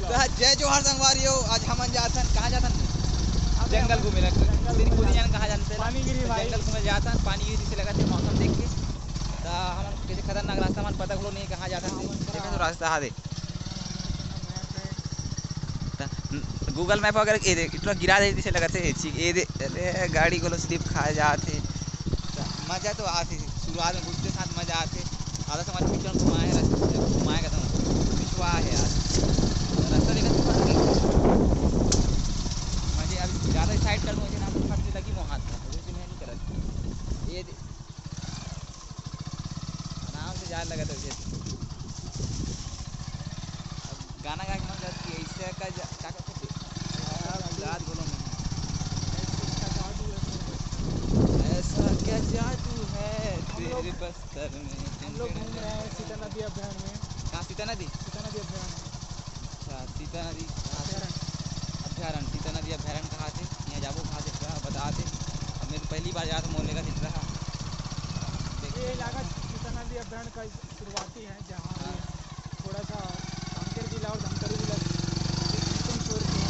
जय जोहार संगवारी हो। आज हम जाथन कहाँ जाथन जंगल घूमे खुद ही जान कहाँ जानते पानीगिरी भाई जंगल घूमे जाथन पानीगिरी से लगा थे मौसम देख के तो हम कैसे खतरनाक रास्ता मन पता नहीं कहाँ जाथन देखा तो रास्ता हाँ दे गूगल मैप वगैरह ये इतना गिरा दे से लगा थे ये दे अरे गाड़ी को स्लिप खा जाते मज़ा तो आती शुरुआत में घुसते साथ मज़ा आते आधा समझ पिछड़ घुमाएगा तो पिछवा है यार रास्ता देखा मुझे अभी ज़्यादा साइड कर दूँ मुझे ना फट से लगी वो हाथ में नहीं कर ये आराम से जाने लगा तो अब गाना गा के मन जाती है इससे का क्या करते याद बोलो ऐसा क्या जादू है तेरे बस्तर में। हम लोग घूम रहे हैं सीता नदी अभ्यारण्य में। कहाँ सीता नदी अभ्यारण्य। अच्छा सीता नदी अभ्यारण्य सीता नदी अभ्यारण्य कहाँ थे यहाँ जाबो कहाँ से बता दे अब मैं तो पहली बार जाता मोहल्ले का दिख रहा ये इलाका सीता नदी अभ्यारण्य का शुरुआती है जहाँ थोड़ा सा कांकेर जिला और धमतरी जिला छोड़ के है।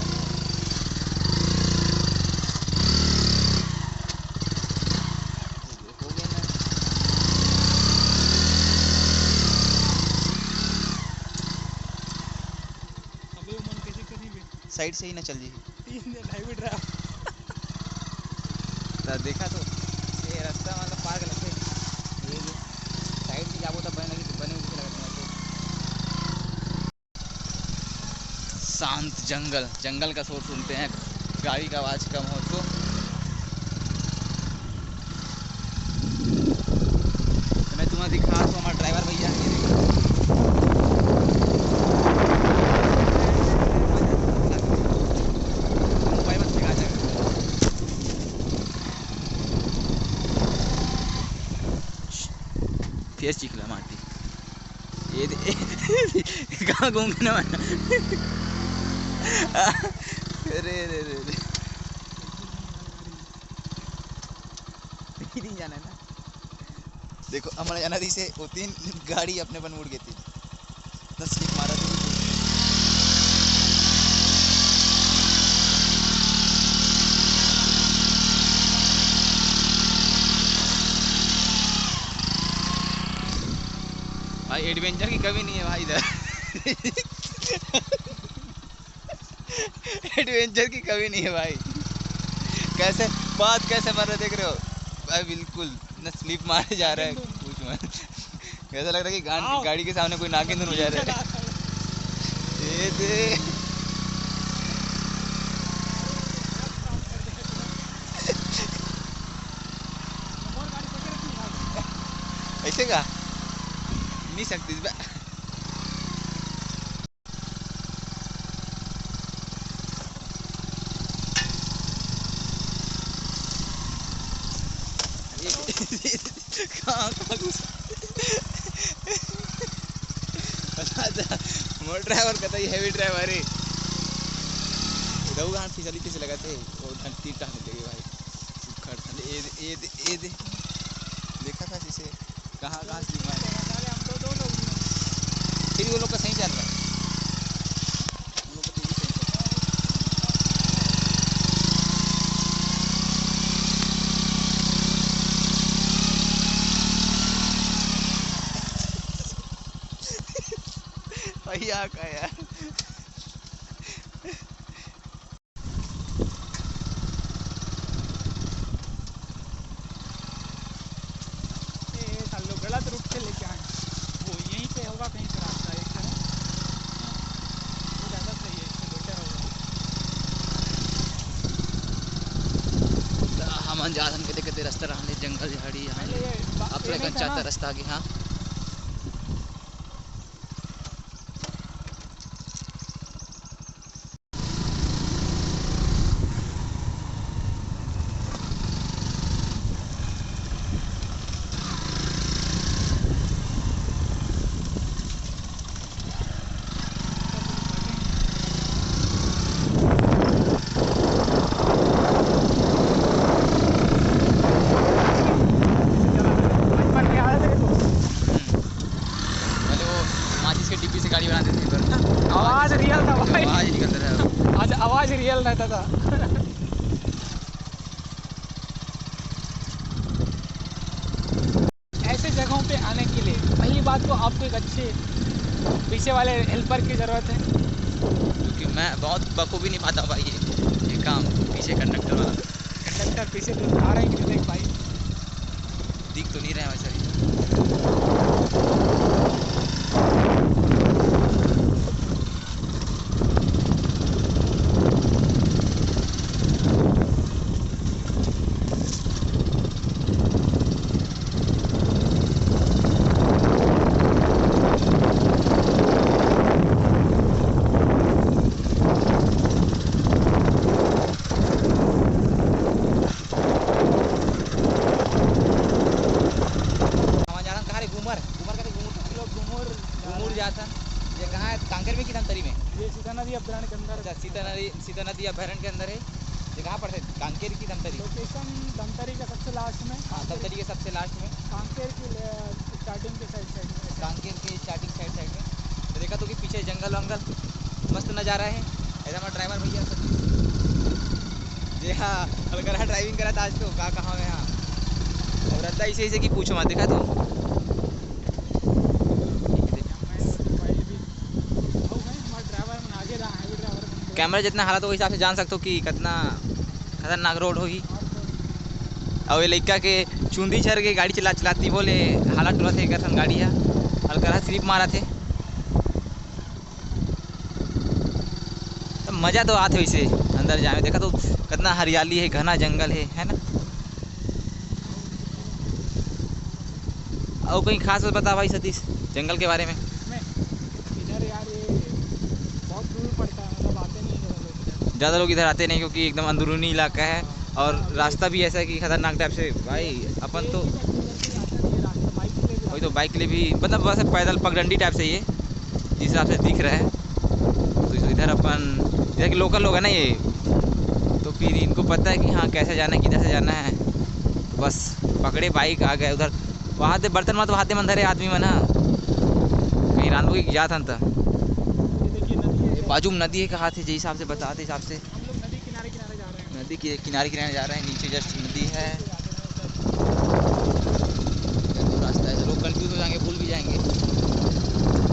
साइड से ही ना चल जी तो देखा तो ये रास्ता मतलब पार्क लगते ये साइड से जाबो तब बने लगते शांत जंगल जंगल का शोर सुनते हैं गाड़ी का आवाज़ कम हो तो मैं तुम्हें दिखा तो हमारा ड्राइवर भैया फेस चिखला माटी ये कहाँ घूम के ना अरे नहीं जाना है ना देखो हमारे जाना थी से वो 3 गाड़ी अपने बन मुड़ गई थी 10 स्लिप मारा थी भाई एडवेंचर की कमी नहीं है भाई इधर एडवेंचर की कमी नहीं है भाई कैसे बात कैसे मर रहे देख रहे हो भाई बिल्कुल न स्लिप मारे जा रहा है कुछ मत ऐसा लग रहा है कि गाड़ी के सामने कोई नागिन हो जा रहा है ये दे ऐसे का नहीं सकती मोर ड्राइवर कहता है हेवी ड्राइवर है दऊ गान फिसली से लगाते वो घंटी टांग देगी भाई खड़ ये देखा था जिसे कहाँ से फिर वो लोग का सही चल रहा है उन लोग का टीवी सही चल रहा है भैया का यार गलत रूप से लेके आए वो यहीं पे होगा कहीं पे रास्ता एक है वो ज़्यादा सही है इससे बेटर होगा हम अनजान के देखते रास्ता रहने जंगल झाड़ी यहाँ अब तो कच्चा रास्ता आगे हाँ बनाते थे पर आवाज रियल था भाई, आवाज निकल रहा है। आज आवाज रियल रहता था। ऐसे जगहों पे आने के लिए पहली बात तो आपको एक अच्छे पीछे वाले हेल्पर की ज़रूरत है, क्योंकि मैं बहुत बखूबी नहीं पाता भाई ये काम पीछे कंडक्टर वाला। कंडक्टर पीछे तो आ रहे हैं कि नहीं देख भाई। दिख तो नहीं रहे हैं वैसे भी। हमारा जाना कहाँ रे? घूमर घूमर का घूमर घूमर घूमर जाता ये कहाँ है? कांकेर में कि धमतरी में? ये सीता नदी अभ्यारण्य के अंदर अच्छा, सीता नदी अभ्यारण्य के अंदर है। ये कहाँ पड़ता है? कांकेर की धमतरी? लोकेशन धमतरी का सबसे लास्ट में, हाँ, धमतरी के सबसे लास्ट में, कांकेर की स्टार्टिंग के साइड में। कांकेर के स्टार्टिंग साइड में। तो देखा तो कि पीछे जंगल वंगल मस्त नज़ारा है। ऐसा हमारा ड्राइवर भैया सब जी हाँ हल्का ड्राइविंग करा था आज तो कहाँ में। हाँ और रद्दा इसे कि पूछो मत, देखा तो कैमरा जितना हालत हो हिसाब से जान सकते हो कि कितना खतरनाक रोड होगी। और ये लड़का के चूंदी चढ़ के गाड़ी चलाती बोले हालत टूरा थे कैसन गाड़ी है हल्का स्लिप मारा थे। तो मज़ा तो आते वैसे अंदर जाए, देखा तो कितना हरियाली है, घना जंगल है ना। और कहीं खास बात बता भाई सतीश जंगल के बारे में। इधर यार ये बहुत दूर पड़ता है, मतलब आते नहीं इधर लोग। ज़्यादा लोग इधर आते नहीं क्योंकि एकदम अंदरूनी इलाका है और रास्ता भी ऐसा है कि खतरनाक टाइप से भाई अपन तो वही तो बाइक के लिए भी मतलब बस पैदल पगडंडी टाइप से ये जिस हिसाब से दिख रहा है। तो इधर अपन इधर के लोकल लोग है ना ये, तो फिर इनको पता है कि हाँ कैसे जाना है किधर से जाना है। तो बस पकड़े बाइक आ गए उधर वहाँ से बर्तन मत वहाँ मंदिर है आदमी मन कहीं रानबो की जात हन बाजू में नदी है कहा थे जिस हिसाब से बताते हिसाब से हम लोग नदी किनारे किनारे जा रहे हैं। नदी के किनारे किनारे जा रहे हैं, नीचे जस्ट नदी है। रास्ता है लोग कंफ्यूज हो जाएंगे भूल भी जाएंगे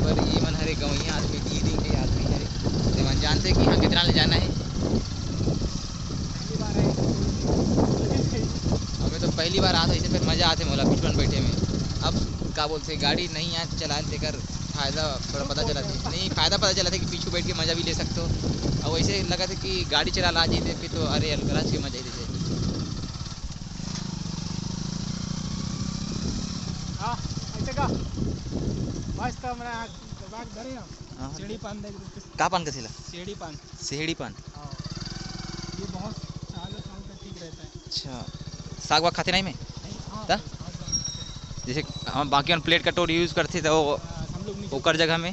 पर ये मन हरे गवैया आदमी दी के आदमी है तो मन जानते कि हाँ कितना ले जाना है। हमें तो पहली बार आता इसे फिर मज़ा आते मोला पिछपन बैठे में। अब क्या बोलते गाड़ी नहीं यहाँ चला देकर फ़ायदा थोड़ा पता चला था नहीं फ़ायदा पता चला था कि पीछू बैठ के मज़ा भी ले सकते हो। और वैसे लगा था कि गाड़ी चला ला जाते फिर तो अरे अलगराज के मज़ा ही देते। हाँ ऐसे का मस्त हमरा बाग धरे हम सीढ़ी पान देख रहे का पान कथी ला? सीढ़ी पान। सेहड़ी पान। हाँ ये बहुत सालों साल तक ठीक रहता है। अच्छा साग वाग खाते नहीं में नहीं हाँ ता? साग वाग खाते हैं। जैसे हम बाकी हम प्लेट कटोरी यूज़ करते थे वो हम लोग नीचे ओकर जगह में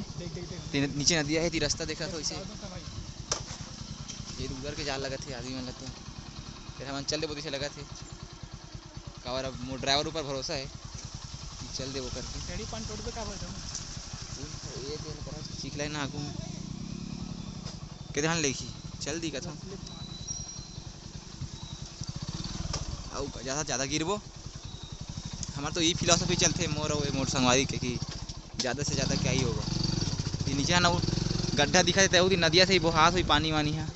देख नीचे नदिया है रास्ता देखा था वैसे भाई। ये उधर के जाल लगा थे आदमी मतलब तो फिर हम चल दे बहुत लगा थे कावर अब मोर ड्राइवर ऊपर भरोसा है कि चल दे वो करके सीढ़ी पान तोड़ का बोलते हैं। ये तेल करा सीख लेना आगू किधर लेखी चल दी कथा और ज़्यादा गिरबो हमारा तो यही फिलोसफी चलते मोर और मोर संगवारी के कि ज़्यादा से ज़्यादा क्या ही होगा। ये नीचे ना वो गड्ढा दिखा देता है नदिया से ही बहास हुई पानी वानी है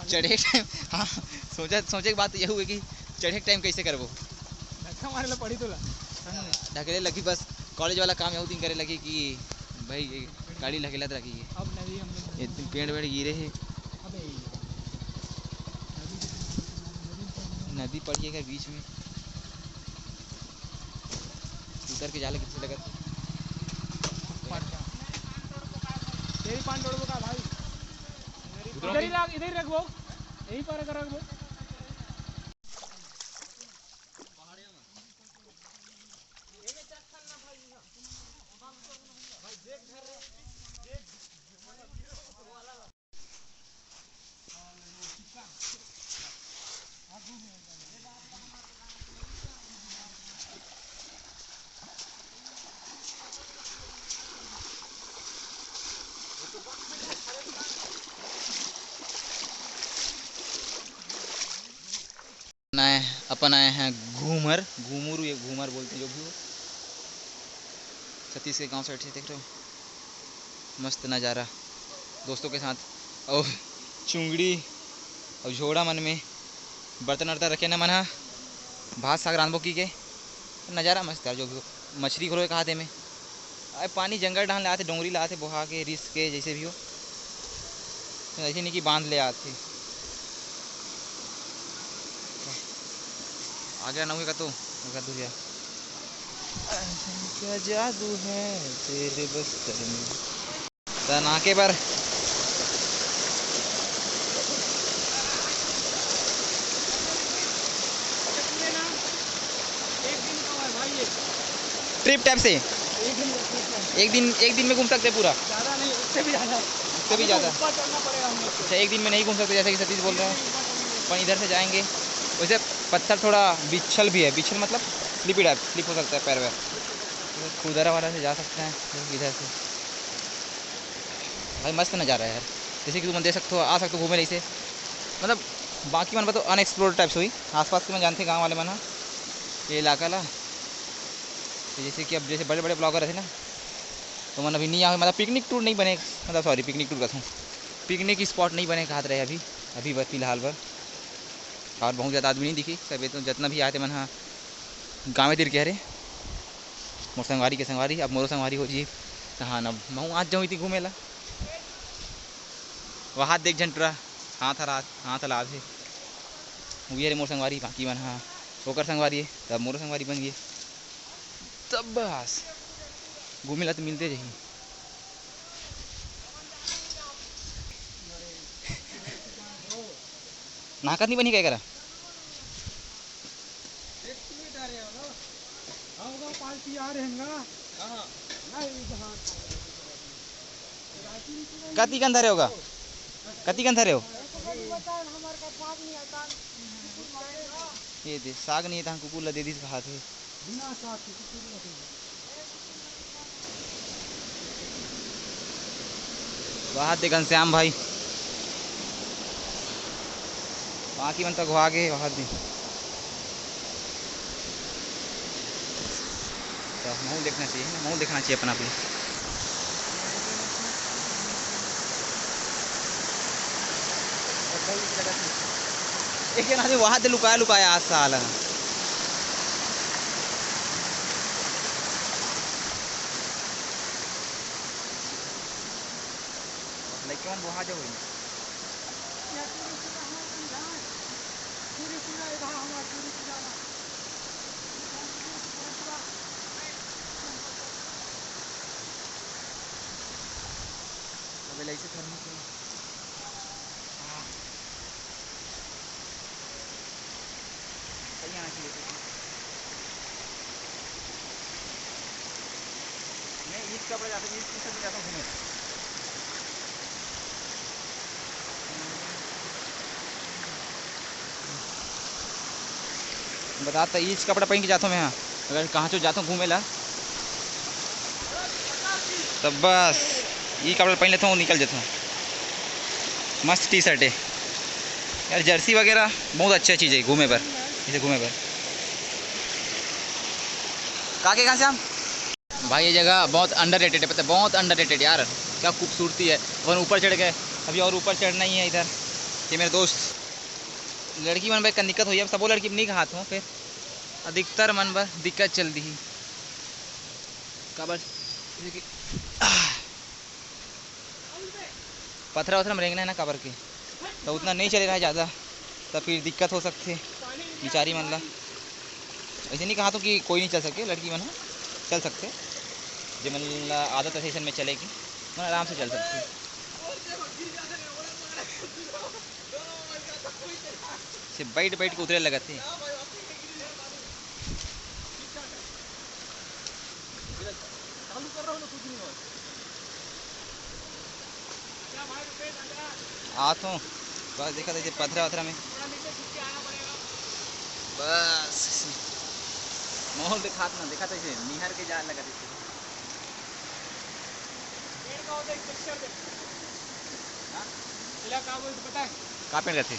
चढ़े टाइम। हाँ सोचे की बात यह हुई कि चढ़े टाइम कैसे करबो धक्का मारे ला पड़ी तो ढकेले लगी बस कॉलेज वाला काम यही दिन करे लगी कि भाई गाड़ी ढकेला रखी है। अब नदी हम लोग इतने पेड़ वेड़ गिरे है अबे नदी पड़ी है बीच में उतर के जाले किसी लगा तेरी पान तोड़बो का भाई इधर ही रखबो यही पर रखबो। अपन आए हैं घूमर घूमर, ये घूमर बोलते हैं जो भी हो। सतीश के गांव साइड से देख रहे हो, मस्त नज़ारा दोस्तों के साथ। और चुंगड़ी और झोड़ा मन में बर्तन वर्तन रखे न मना भात साग रांधबो की के नज़ारा मस्त है जो भी हो। मछली घोरो के हाथे में अरे पानी जंगल डाल ले आते, डोंगरी ले आते बोहा के रिस के जैसे भी हो, ऐसे नहीं कि बांध ले आते। आ गया नौके का तो दूरिया क्या जादू है तेरे बस्तर में नाके पर। ट्रिप टाइप से एक दिन में घूम सकते पूरा, ज़्यादा नहीं, उससे भी ज़्यादा, उससे भी ज़्यादा। ऊपर चढ़ना पड़ेगा हम लोग को। अच्छा एक दिन में नहीं घूम सकते जैसे कि सतीश बोल रहे हैं, पर इधर से जाएंगे। वैसे पत्थर थोड़ा बिछल भी है, बिछल मतलब स्लिपी टाइप, स्लिप हो सकता है पैर वैर, खुदरा वाला से जा सकते हैं इधर से। भाई मस्त नज़ारा है यार, जैसे कि तुम देख सकते हो, आ सकते हो घूमे नहीं से, मतलब बाकी मन तो अनएक्सप्लोर्ड टाइप से हुई आसपास के। मैं जानते गाँव वाले मन हाँ ये इलाका ला, तो जैसे कि अब जैसे बड़े बड़े ब्लॉगर थे ना, तो मन अभी नहीं आए, मतलब पिकनिक टूर नहीं बने, मतलब सॉरी पिकनिक टूर कहता हूँ, पिकनिक स्पॉट नहीं बने कहते रहे अभी बस फिलहाल पर। और बहुत ज़्यादा आदमी नहीं दिखी सब, तो जितना भी आए थे मन हाँ गाँव में तिर के हरे मोर संगवारी के संगवारी, अब मोरो संगवारी हो जी हाँ ना मैं आज जाऊँ थी घूमे ला वहाँ देख जन पूरा हाथ हला थे हुई रे मोर संगवारी, बाकी मन हाँ ओकर संगवारी है, तब मोरो संगवारी बन गए, तब बस घूमे ला तो मिलते रही। नाकत नहीं बनी क्या करा पार्टी आ रहे हैं कति गंधा रहे होगा, कति गंधा रहे हो ये दे साग नहीं था कुकुर ला दे दी हाथ है वहाँ दे घनश्याम भाई, बाकी मन तक हो आगे वहाँ दी मुँह देखना चाहिए, मुँह देखना चाहिए अपना भी। एक आदमी वहाँ से लुकाया आज साल लेकिन वहाँ जो हुई ऐसे करने के मैं ईद कपड़े जाता हूँ, ईद की सब जाता हूँ घूमे। बताता ईद कपड़ा पहन के जाता हूँ मैं, हाँ अगर कहाँ चो जाता हूँ घूमे ला तब बस ये कपड़ा पहन लेता हूँ, निकल जाता हूँ। मस्त टी शर्ट है यार, जर्सी वगैरह बहुत अच्छा चीज़ है घूमे पर, इसे घूमे पर काके कहाँ से हम भाई। ये जगह बहुत अंडररेटेड है, पता है बहुत अंडररेटेड यार, क्या खूबसूरती है। अपन ऊपर चढ़ गए, अभी और ऊपर चढ़ना ही है इधर। ये मेरे दोस्त लड़की मन भाई का दिक्कत हुई है, अब सबो लड़की नहीं का हाथ हो, फिर अधिकतर मन पर दिक्कत चल दी काबर पत्थर वत्थर में रेंगना है ना काबर के, तो उतना नहीं चले रहा है ज़्यादा, तब फिर दिक्कत हो सकती है बेचारी मन ला। ऐसे नहीं कहा तो कि कोई नहीं चल सके, लड़की मन चल सकते, जो मन ला आदत है में चलेगी मन आराम से चल सकती है। सिर्फ बैठ बैठ के उतरे लगाते आत हूँ बस देखा था पथरा वथरा में बस माहौल देखा था इसे निहार के जान लगा देते का पेड़ का थे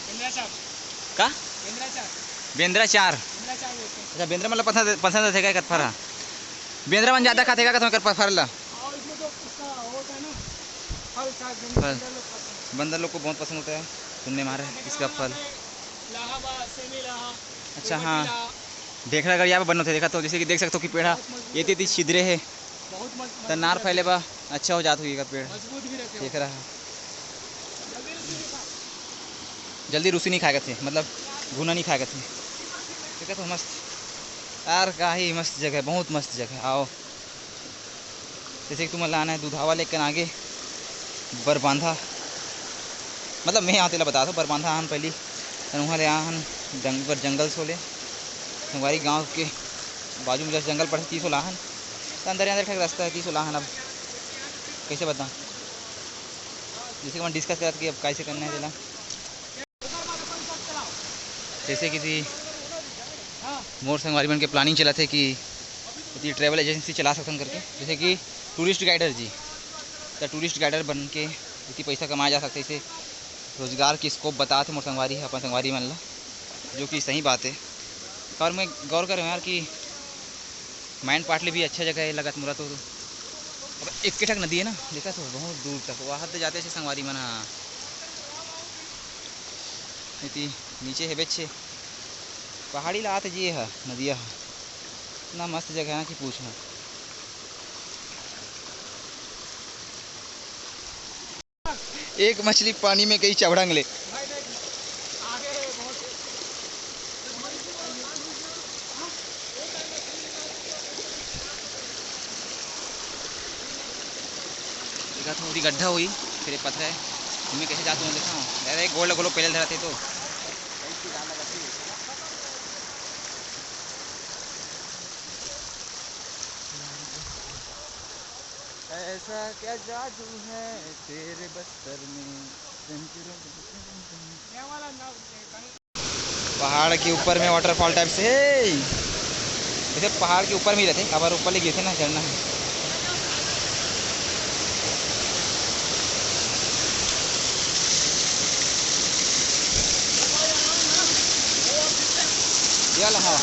का बेंद्रा 4। बेंद्रा 4 बोलते हैं। अच्छा बेंद्रा मतलब पसंद पसंद थे क्या कटफरा? बेंद्रा मन ज़्यादा खाते का तुम्हें कटफर ला? और इसमें तो उसका होता है ना फल शायद फल बंदर लोग खाते हैं। बंदर लोग को बहुत पसंद होता है सुनने में आ रहा है इसका फल। लाहाबाद सेमी लाहा अच्छा हाँ देख रहा अगर यहाँ पे बनो थे देखा तो जैसे कि देख सकते हो कि पेड़ा ये तीन छिद्रे है बहुत तो नार फैले बा अच्छा हो जात हुई का पेड़ मजबूत भी रहते देख रहा है। हो। जल्दी रूसी नहीं खाएगा थे मतलब घुना नहीं खाएगा थे ठीक है तो मस्त यार का ही मस्त जगह है बहुत मस्त जगह है। आओ जैसे कि तुम्हें लाना है दूधावा लेकर आगे बरबांधा मतलब मैं यहाँ तेला बता दो बरबांधा आन पहली वहाँ ले आन जंगल सोले हमारी गांव के बाजू में जैसे जंगल पड़े 30 लाहन तो अंदर अंदर ठक रास्ता है 30 लाहन। अब कैसे बताऊँ जैसे कि मैं डिस्कस कर कि अब कैसे करना है जिला जैसे कि थी मोर संगवारी बन के प्लानिंग चला थे कि ट्रैवल एजेंसी चला सकते करके जैसे कि टूरिस्ट गाइडर जी तो टूरिस्ट गाइडर बन के इतनी पैसा कमाया जा सकता है इसे रोजगार की स्कोप बताते मोर संगवारी अपन संगवारी मन ला जो कि सही बात है। और मैं गौर कर रहा हूँ यार कि माइंड पाटली भी अच्छा जगह है लगत मुरा तो अब एक के ठक नदी है ना देखा तो बहुत दूर तक वहाँ तो जाते संगवारी मन हाँ इतनी नीचे है बेचे पहाड़ी ला आते जी है नदिया है इतना मस्त जगह है ना कि पूछना। एक मछली पानी में कई चवड़ंग ले थोड़ी गड्ढा हुई फिर पत्थर है तुम्हें कैसे जाते हैं देखा अरे गोल गोलो पहले धराते तो ऐसा क्या जादू है तेरे बस्तर में। पहाड़ के ऊपर में वाटरफॉल टाइप से जैसे पहाड़ के ऊपर में ही रहते कबर ऊपर ले गए थे ना झरना है। हाँ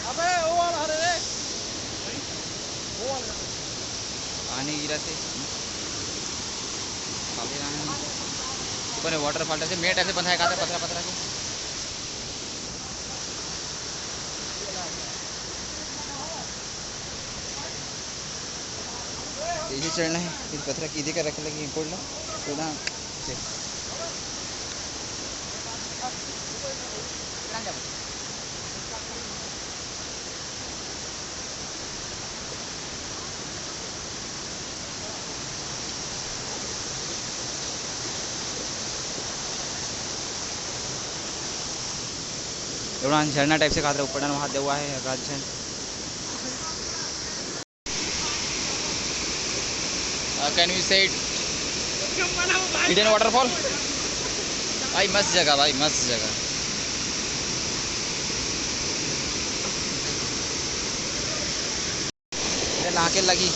अबे वो वाला अरे रे वो वाला पानी गिरा थे ऊपर वाटरफॉल से मेट ऐसे बंधा है पतरा पतरा के यही चढ़ना है फिर पत्थर की का रख लगी कोड़ ला कोड़ा से थोड़ा झरना टाइप से खाते ऊपर वहाँ दे हुआ है राजन कैन यू से हिडन वाटरफॉल भाई मस्त जगह भाई मस्त जगह लाके लगी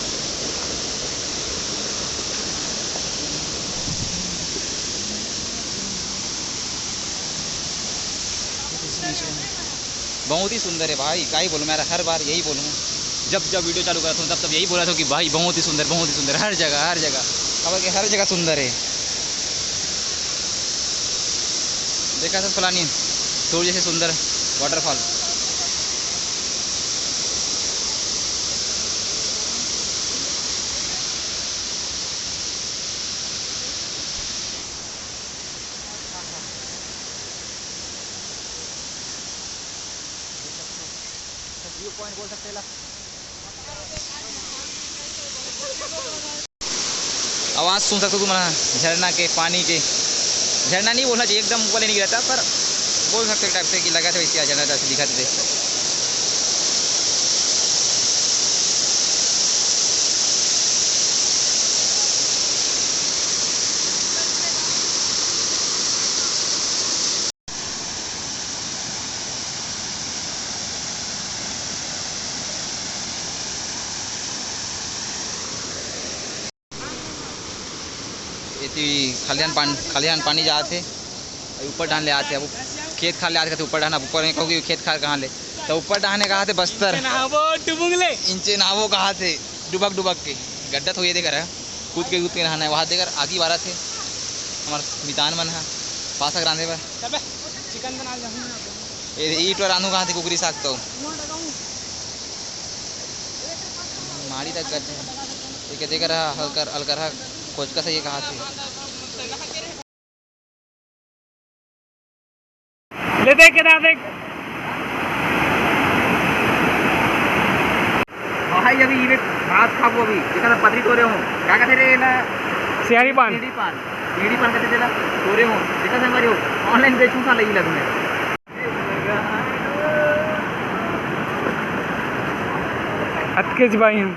बहुत ही सुंदर है भाई क्या ही बोलूँ मैं हर बार यही बोलूँ जब वीडियो चालू करता हूँ तब यही बोला था कि भाई बहुत ही सुंदर हर जगह अब हर जगह सुंदर है। देखा सब फलानी थोड़ी जैसे सुंदर वाटरफॉल व्यू पॉइंट बोल सकते हैं। आवाज़ सुन सकते हो तुम झरना के पानी के झरना नहीं बोलना चाहिए एकदम ऊपर नहीं गिरता पर बोल सकते टाइप से कि लगा था वैसे झरना टाइप से दिखाते थे। खेती खलिहान पानी जाते ऊपर डाल ले आते। अब खेत खाल ले आते थे ऊपर डालना, ऊपर में कहोगे खेत खाल कहाँ ले, तो ऊपर डालने कहा थे बस्तर इंचे नावो कहा थे डुबक के गड्ढा तो ये देकर है कूद के नहाना है वहाँ देकर आगे बारह थे हमारे मितान मन है पासा रांधे पर चिकन बना ईट रांधू कहाँ थे कुकरी साग तो माड़ी तक गड्ढे ये देकर हल्कर खोज का सही कहा थे ले देख के देख भाई अभी ये घास खा वो अभी देखा पतरी तोरे हूँ क्या कहते रे ना सियारी पान एडी पान कहते थे ना तोरे हूँ देखा से हमारी ऑनलाइन बेचूं सा लगी लगने अतकेज भाई हम